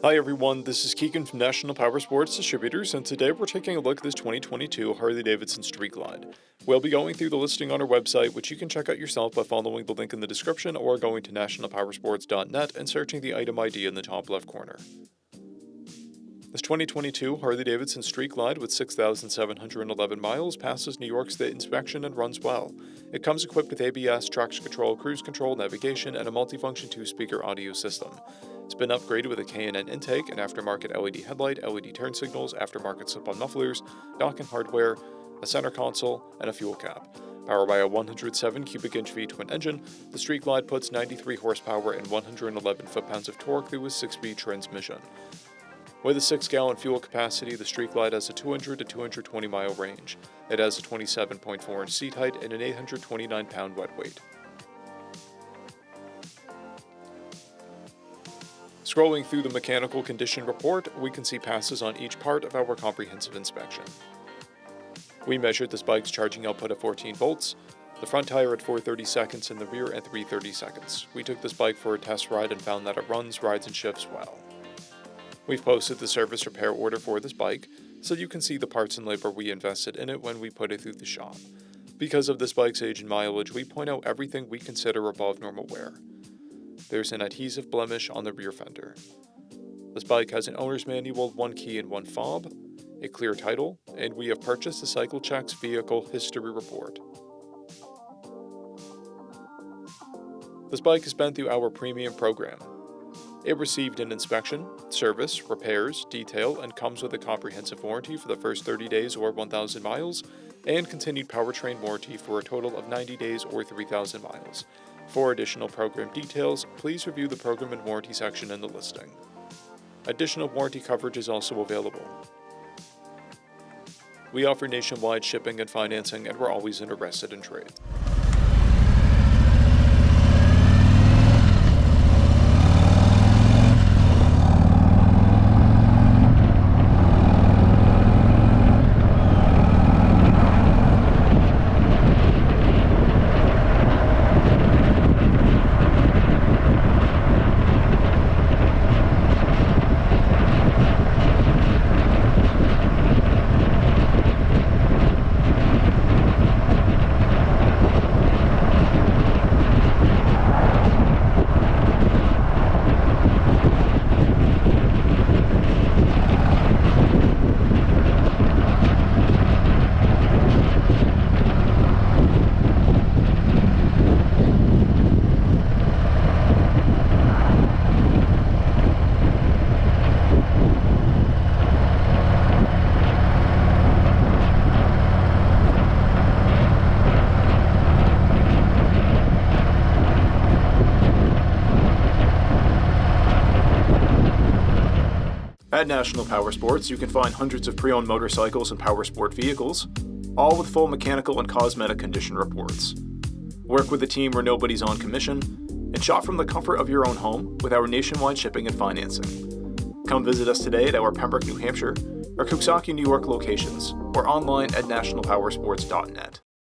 Hi everyone, this is Keegan from National Powersports Distributors, and today we're taking a look at this 2022 Harley-Davidson Street Glide. We'll be going through the listing on our website, which you can check out yourself by following the link in the description or going to nationalpowersports.net and searching the item ID in the top left corner. This 2022 Harley-Davidson Street Glide with 6,711 miles passes New York State inspection and runs well. It comes equipped with ABS, traction control, cruise control, navigation, and a multifunction 2-speaker audio system. It's been upgraded with a K&N intake, an aftermarket LED headlight, LED turn signals, aftermarket slip-on mufflers, docking hardware, a center console, and a fuel cap. Powered by a 107 cubic inch V-twin engine, the Street Glide puts 93 horsepower and 111 foot-pounds of torque through a 6-speed transmission. With a 6-gallon fuel capacity, the Street Glide has a 200 to 220 mile range. It has a 27.4 inch seat height and an 829 pound wet weight. Scrolling through the mechanical condition report, we can see passes on each part of our comprehensive inspection. We measured this bike's charging output at 14 volts, the front tire at 430 seconds and the rear at 330 seconds. We took this bike for a test ride and found that it runs, rides, and shifts well. We've posted the service repair order for this bike, so you can see the parts and labor we invested in it when we put it through the shop. Because of this bike's age and mileage, we point out everything we consider above normal wear. There's an adhesive blemish on the rear fender. This bike has an owner's manual, 1 key and 1 fob, a clear title, and we have purchased the Cycle Checks Vehicle History Report. This bike has been through our premium program. It received an inspection, service, repairs, detail, and comes with a comprehensive warranty for the first 30 days or 1,000 miles, and continued powertrain warranty for a total of 90 days or 3,000 miles. For additional program details, please review the program and warranty section in the listing. Additional warranty coverage is also available. We offer nationwide shipping and financing, and we're always interested in trade. At National Powersports, you can find hundreds of pre-owned motorcycles and powersport vehicles, all with full mechanical and cosmetic condition reports. Work with a team where nobody's on commission, and shop from the comfort of your own home with our nationwide shipping and financing. Come visit us today at our Pembroke, New Hampshire, or Coxsackie, New York locations, or online at nationalpowersports.net.